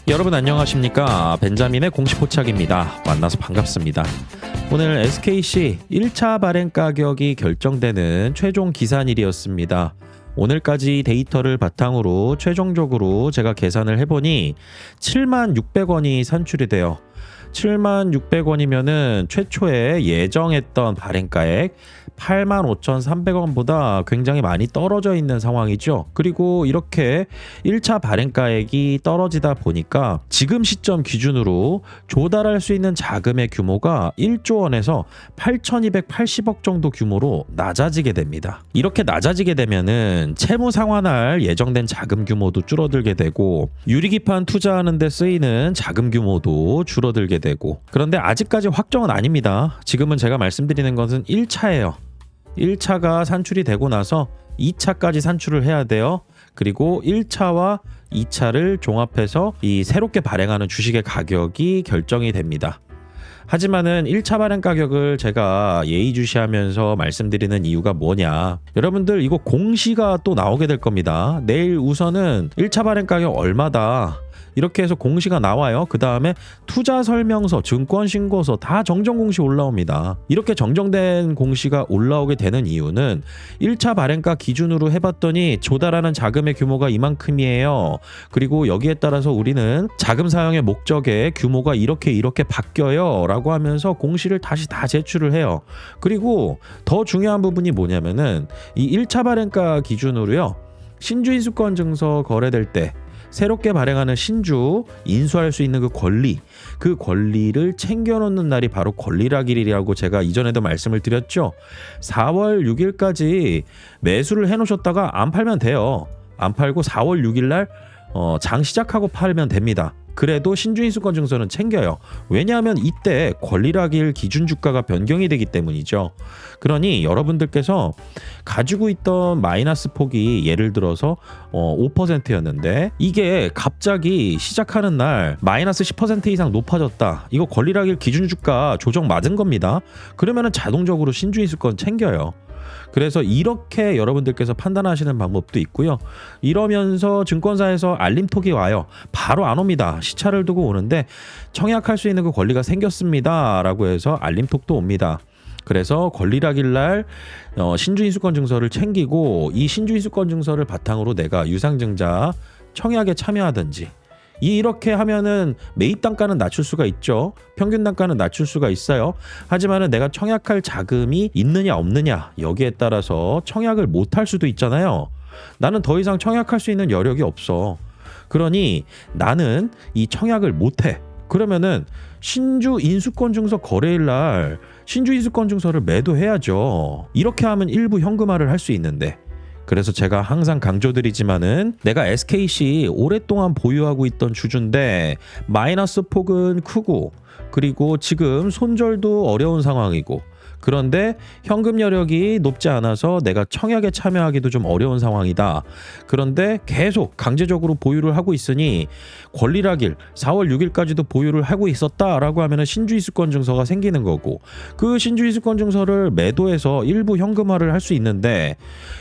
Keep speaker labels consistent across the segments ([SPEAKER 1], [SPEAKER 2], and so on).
[SPEAKER 1] 여러분 안녕하십니까? 벤자민의 공식 포착입니다. 만나서 반갑습니다. 오늘 SKC 1차 발행 가격이 결정되는 최종 기산일이었습니다. 오늘까지 데이터를 바탕으로 최종적으로 제가 계산을 해보니 76,600원이 산출이 돼요. 75,600원이면은 최초에 예정했던 발행가액 85,300원보다 굉장히 많이 떨어져 있는 상황이죠. 그리고 이렇게 1차 발행가액이 떨어지다 보니까 지금 시점 기준으로 조달할 수 있는 자금의 규모가 1조 원에서 8,280억 정도 규모로 낮아지게 됩니다. 이렇게 낮아지게 되면은 채무 상환할 예정된 자금 규모도 줄어들게 되고 유리기판 투자하는 데 쓰이는 자금 규모도 줄어들게 되고, 그런데 아직까지 확정은 아닙니다. 지금은 제가 말씀드리는 것은 1차예요. 1차가 산출이 되고 나서 2차까지 산출을 해야 돼요. 그리고 1차와 2차를 종합해서 이 새롭게 발행하는 주식의 가격이 결정이 됩니다. 하지만은 1차 발행 가격을 제가 예의주시하면서 말씀드리는 이유가 뭐냐, 여러분들 이거 공시가 또 나오게 될 겁니다. 내일 우선은 1차 발행 가격 얼마다 이렇게 해서 공시가 나와요. 그 다음에 투자 설명서, 증권 신고서 다 정정 공시 올라옵니다. 이렇게 정정된 공시가 올라오게 되는 이유는 1차 발행가 기준으로 해봤더니 조달하는 자금의 규모가 이만큼이에요. 그리고 여기에 따라서 우리는 자금 사용의 목적의 규모가 이렇게 바뀌어요 라고 하면서 공시를 다시 다 제출을 해요. 그리고 더 중요한 부분이 뭐냐면은 이 1차 발행가 기준으로요, 신주 인수권 증서 거래될 때 새롭게 발행하는 신주 인수할 수 있는 그 권리를 챙겨놓는 날이 바로 권리락일이라고 제가 이전에도 말씀을 드렸죠. 4월 6일까지 매수를 해놓으셨다가 안 팔면 돼요. 안 팔고 4월 6일 날 장 시작하고 팔면 됩니다. 그래도 신주인수권 증서는 챙겨요. 왜냐하면 이때 권리락일 기준 주가가 변경이 되기 때문이죠. 그러니 여러분들께서 가지고 있던 마이너스 폭이 예를 들어서 5%였는데 이게 갑자기 시작하는 날 마이너스 10% 이상 높아졌다. 이거 권리락일 기준 주가 조정 맞은 겁니다. 그러면은 자동적으로 신주인수권 챙겨요. 그래서 이렇게 여러분들께서 판단하시는 방법도 있고요. 이러면서 증권사에서 알림톡이 와요. 바로 안 옵니다. 시차를 두고 오는데 청약할 수 있는 그 권리가 생겼습니다 라고 해서 알림톡도 옵니다. 그래서 권리락일 날 신주인수권 증서를 챙기고 이 신주인수권 증서를 바탕으로 내가 유상증자 청약에 참여하든지, 이렇게 하면은 매입 단가는 낮출 수가 있죠. 평균 단가는 낮출 수가 있어요. 하지만은 내가 청약할 자금이 있느냐 없느냐 여기에 따라서 청약을 못할 수도 있잖아요. 나는 더 이상 청약할 수 있는 여력이 없어. 그러니 나는 이 청약을 못해. 그러면은 신주 인수권 증서 거래일 날 신주 인수권 증서를 매도해야죠. 이렇게 하면 일부 현금화를 할 수 있는데, 그래서 제가 항상 강조드리지만은 내가 SKC 오랫동안 보유하고 있던 주주인데 마이너스 폭은 크고, 그리고 지금 손절도 어려운 상황이고, 그런데 현금 여력이 높지 않아서 내가 청약에 참여하기도 좀 어려운 상황이다. 그런데 계속 강제적으로 보유를 하고 있으니 권리락일 4월 6일까지도 보유를 하고 있었다라고 하면은 신주인수권 증서가 생기는 거고, 그 신주인수권 증서를 매도해서 일부 현금화를 할 수 있는데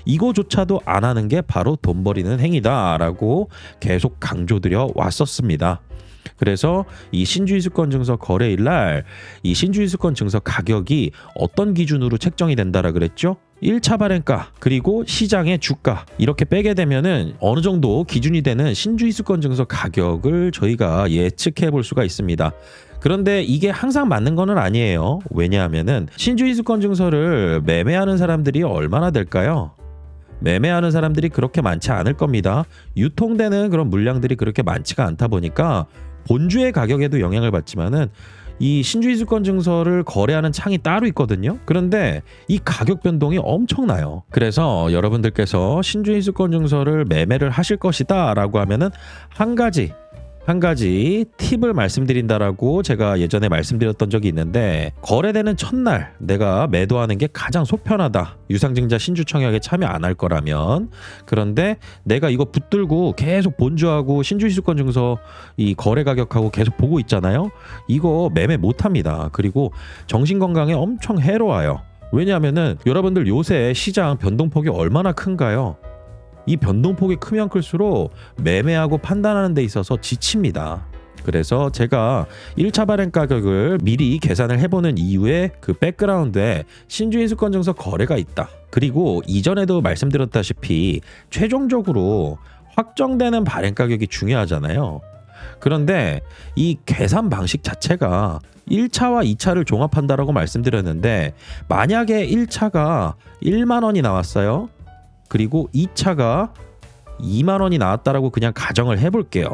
[SPEAKER 1] 이거조차도 안 하는 게 바로 돈 버리는 행위다라고 계속 강조드려 왔었습니다. 그래서 이 신주인수권 증서 거래일 날 이 신주인수권 증서 가격이 어떤 기준으로 책정이 된다라 그랬죠? 1차 발행가 그리고 시장의 주가 이렇게 빼게 되면은 어느 정도 기준이 되는 신주인수권 증서 가격을 저희가 예측해 볼 수가 있습니다. 그런데 이게 항상 맞는 거는 아니에요. 왜냐하면은 신주인수권 증서를 매매하는 사람들이 얼마나 될까요? 매매하는 사람들이 그렇게 많지 않을 겁니다. 유통되는 그런 물량들이 그렇게 많지가 않다 보니까 본주의 가격에도 영향을 받지만은 이 신주인수권 증서를 거래하는 창이 따로 있거든요. 그런데 이 가격 변동이 엄청나요. 그래서 여러분들께서 신주인수권 증서를 매매를 하실 것이다 라고 하면은 한 가지 팁을 말씀드린다라고 제가 예전에 말씀드렸던 적이 있는데, 거래되는 첫날 내가 매도하는 게 가장 속편하다. 유상증자 신주 청약에 참여 안 할 거라면. 그런데 내가 이거 붙들고 계속 본주하고 신주인수권 증서 이 거래 가격하고 계속 보고 있잖아요. 이거 매매 못 합니다. 그리고 정신건강에 엄청 해로워요. 왜냐하면은 여러분들 요새 시장 변동폭이 얼마나 큰가요? 이 변동폭이 크면 클수록 매매하고 판단하는 데 있어서 지칩니다. 그래서 제가 1차 발행 가격을 미리 계산을 해보는 이유에 그 백그라운드에 신주인 수권증서 거래가 있다. 그리고 이전에도 말씀드렸다시피 최종적으로 확정되는 발행 가격이 중요하잖아요. 그런데 이 계산 방식 자체가 1차와 2차를 종합한다라고 말씀드렸는데, 만약에 1차가 1만 원이 나왔어요. 그리고 2차가 2만 원이 나왔다라고 그냥 가정을 해볼게요.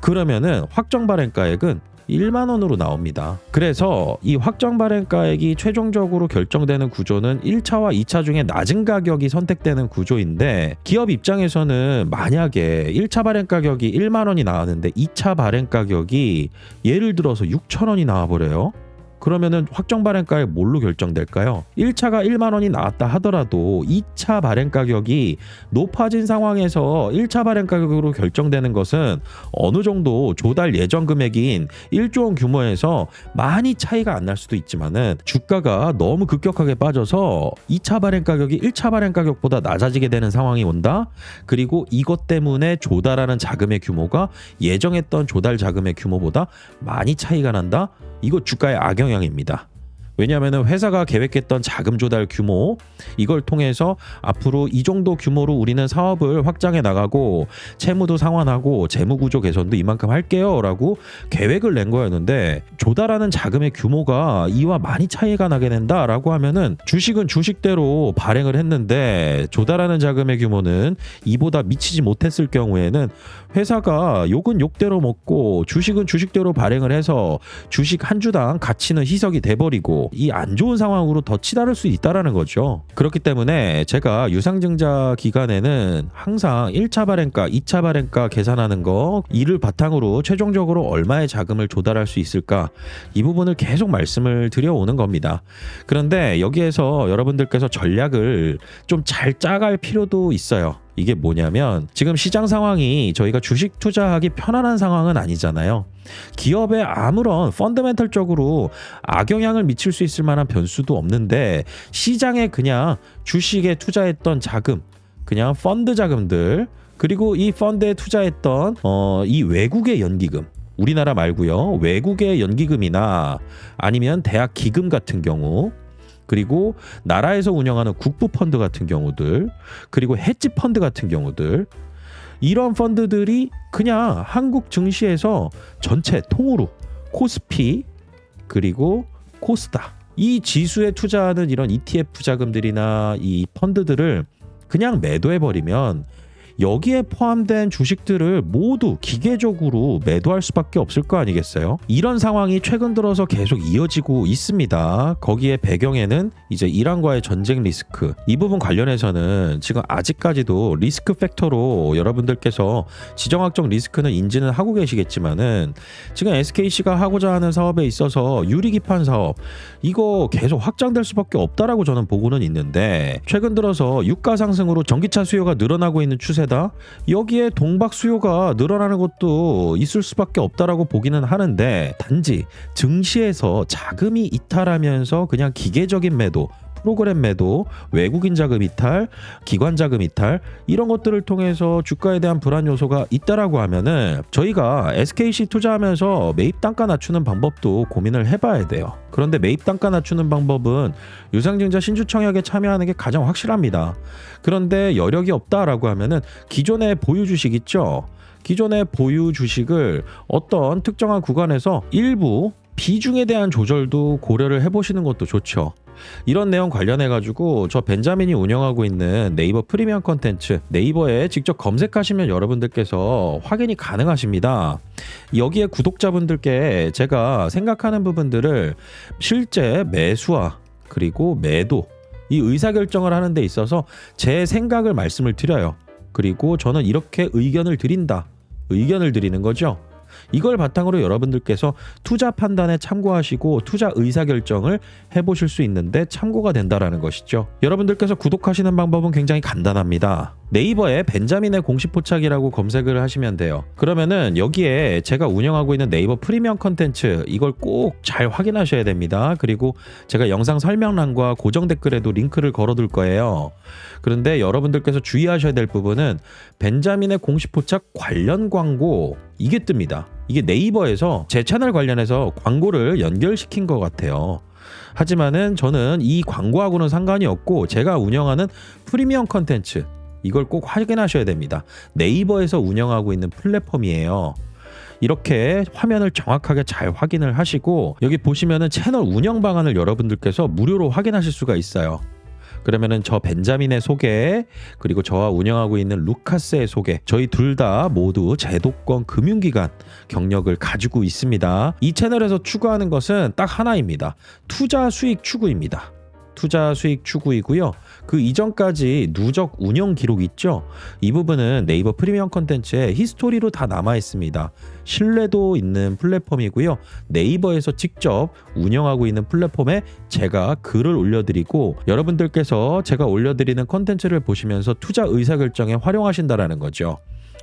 [SPEAKER 1] 그러면은 확정 발행가액은 1만 원으로 나옵니다. 그래서 이 확정 발행가액이 최종적으로 결정되는 구조는 1차와 2차 중에 낮은 가격이 선택되는 구조인데, 기업 입장에서는 만약에 1차 발행 가격이 1만 원이 나왔는데 2차 발행 가격이 예를 들어서 6천 원이 나와버려요. 그러면은 확정 발행가액 뭘로 결정될까요? 1차가 1만 원이 나왔다 하더라도 2차 발행 가격이 높아진 상황에서 1차 발행 가격으로 결정되는 것은 어느 정도 조달 예정 금액인 1조 원 규모에서 많이 차이가 안 날 수도 있지만은, 주가가 너무 급격하게 빠져서 2차 발행 가격이 1차 발행 가격보다 낮아지게 되는 상황이 온다. 그리고 이것 때문에 조달하는 자금의 규모가 예정했던 조달 자금의 규모보다 많이 차이가 난다. 이거 주가의 악영향입니다. 왜냐하면 회사가 계획했던 자금 조달 규모, 이걸 통해서 앞으로 이 정도 규모로 우리는 사업을 확장해 나가고 채무도 상환하고 재무구조 개선도 이만큼 할게요 라고 계획을 낸 거였는데, 조달하는 자금의 규모가 이와 많이 차이가 나게 된다라고 하면은, 주식은 주식대로 발행을 했는데 조달하는 자금의 규모는 이보다 미치지 못했을 경우에는 회사가 욕은 욕대로 먹고 주식은 주식대로 발행을 해서 주식 한 주당 가치는 희석이 돼버리고 이 안 좋은 상황으로 더 치달을 수 있다라는 거죠. 그렇기 때문에 제가 유상증자 기간에는 항상 1차 발행가, 2차 발행가 계산하는 거, 이를 바탕으로 최종적으로 얼마의 자금을 조달할 수 있을까, 이 부분을 계속 말씀을 드려오는 겁니다. 그런데 여기에서 여러분들께서 전략을 좀 잘 짜갈 필요도 있어요. 이게 뭐냐면, 지금 시장 상황이 저희가 주식 투자하기 편안한 상황은 아니잖아요. 기업에 아무런 펀더멘털적으로 악영향을 미칠 수 있을 만한 변수도 없는데, 시장에 그냥 주식에 투자했던 자금, 그냥 펀드 자금들, 그리고 이 펀드에 투자했던 이 외국의 연기금, 우리나라 말고요, 외국의 연기금이나 아니면 대학 기금 같은 경우, 그리고 나라에서 운영하는 국부 펀드 같은 경우들, 그리고 헤지 펀드 같은 경우들, 이런 펀드들이 그냥 한국 증시에서 전체 통으로 코스피 그리고 코스닥, 이 지수에 투자하는 이런 ETF 자금들이나 이 펀드들을 그냥 매도해버리면 여기에 포함된 주식들을 모두 기계적으로 매도할 수밖에 없을 거 아니겠어요? 이런 상황이 최근 들어서 계속 이어지고 있습니다. 거기에 배경에는 이제 이란과의 전쟁 리스크, 이 부분 관련해서는 지금 아직까지도 리스크 팩터로 여러분들께서 지정학적 리스크는 인지는 하고 계시겠지만은, 지금 SKC가 하고자 하는 사업에 있어서 유리기판 사업, 이거 계속 확장될 수밖에 없다라고 저는 보고는 있는데, 최근 들어서 유가 상승으로 전기차 수요가 늘어나고 있는 추세다. 여기에 동박 수요가 늘어나는 것도 있을 수밖에 없다라고 보기는 하는데, 단지 증시에서 자금이 이탈하면서 그냥 기계적인 매도, 프로그램 매도, 외국인 자금 이탈, 기관 자금 이탈, 이런 것들을 통해서 주가에 대한 불안 요소가 있다라고 하면은, 저희가 SKC 투자하면서 매입 단가 낮추는 방법도 고민을 해봐야 돼요. 그런데 매입 단가 낮추는 방법은 유상증자 신주 청약에 참여하는 게 가장 확실합니다. 그런데 여력이 없다라고 하면은 기존의 보유 주식 있죠? 기존의 보유 주식을 어떤 특정한 구간에서 일부 비중에 대한 조절도 고려를 해보시는 것도 좋죠. 이런 내용 관련해 가지고 저 벤자민이 운영하고 있는 네이버 프리미엄 컨텐츠, 네이버에 직접 검색하시면 여러분들께서 확인이 가능하십니다. 여기에 구독자분들께 제가 생각하는 부분들을 실제 매수와 그리고 매도, 이 의사결정을 하는 데 있어서 제 생각을 말씀을 드려요. 그리고 저는 이렇게 의견을 드린다, 의견을 드리는 거죠. 이걸 바탕으로 여러분들께서 투자 판단에 참고하시고 투자 의사결정을 해보실 수 있는데 참고가 된다라는 것이죠. 여러분들께서 구독하시는 방법은 굉장히 간단합니다. 네이버에 벤자민의 공식 포착이라고 검색을 하시면 돼요. 그러면은 여기에 제가 운영하고 있는 네이버 프리미엄 컨텐츠, 이걸 꼭 잘 확인하셔야 됩니다. 그리고 제가 영상 설명란과 고정 댓글에도 링크를 걸어둘 거예요. 그런데 여러분들께서 주의하셔야 될 부분은 벤자민의 공식 포착 관련 광고, 이게 뜹니다. 이게 네이버에서 제 채널 관련해서 광고를 연결시킨 것 같아요. 하지만은 저는 이 광고하고는 상관이 없고 제가 운영하는 프리미엄 컨텐츠, 이걸 꼭 확인하셔야 됩니다. 네이버에서 운영하고 있는 플랫폼이에요. 이렇게 화면을 정확하게 잘 확인을 하시고 여기 보시면은 채널 운영 방안을 여러분들께서 무료로 확인하실 수가 있어요. 그러면은 저 벤자민의 소개, 그리고 저와 운영하고 있는 루카스의 소개, 저희 둘 다 모두 제도권 금융기관 경력을 가지고 있습니다. 이 채널에서 추구하는 것은 딱 하나입니다. 투자 수익 추구입니다. 투자 수익 추구이고요. 그 이전까지 누적 운영 기록 있죠? 이 부분은 네이버 프리미엄 컨텐츠에 히스토리로 다 남아 있습니다. 신뢰도 있는 플랫폼이고요. 네이버에서 직접 운영하고 있는 플랫폼에 제가 글을 올려드리고 여러분들께서 제가 올려드리는 컨텐츠를 보시면서 투자 의사결정에 활용하신다라는 거죠.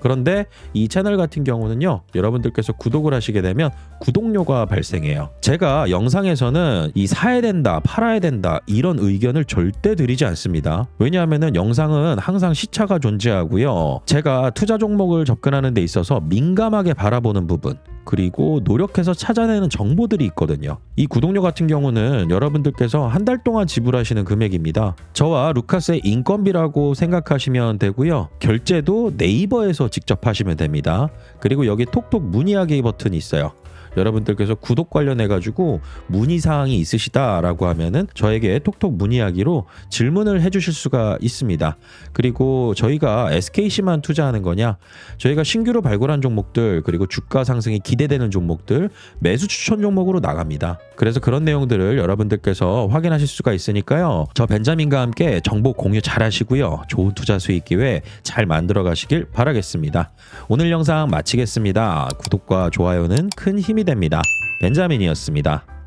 [SPEAKER 1] 그런데 이 채널 같은 경우는요, 여러분들께서 구독을 하시게 되면 구독료가 발생해요. 제가 영상에서는 이 사야 된다, 팔아야 된다 이런 의견을 절대 드리지 않습니다. 왜냐하면은 영상은 항상 시차가 존재하고요. 제가 투자 종목을 접근하는 데 있어서 민감하게 바라보는 부분, 그리고 노력해서 찾아내는 정보들이 있거든요. 이 구독료 같은 경우는 여러분들께서 한 달 동안 지불하시는 금액입니다. 저와 루카스의 인건비라고 생각하시면 되고요. 결제도 네이버에서 직접 하시면 됩니다. 그리고 여기 톡톡 문의하기 버튼이 있어요. 여러분들께서 구독 관련해 가지고 문의 사항이 있으시다라고 하면은 저에게 톡톡 문의하기로 질문을 해주실 수가 있습니다. 그리고 저희가 SKC만 투자하는 거냐, 저희가 신규로 발굴한 종목들, 그리고 주가 상승이 기대되는 종목들 매수 추천 종목으로 나갑니다. 그래서 그런 내용들을 여러분들께서 확인하실 수가 있으니까요. 저 벤자민과 함께 정보 공유 잘 하시고요. 좋은 투자 수익 기회 잘 만들어 가시길 바라겠습니다. 오늘 영상 마치겠습니다. 구독과 좋아요는 큰 힘이 됩니다. 벤자민이었습니다.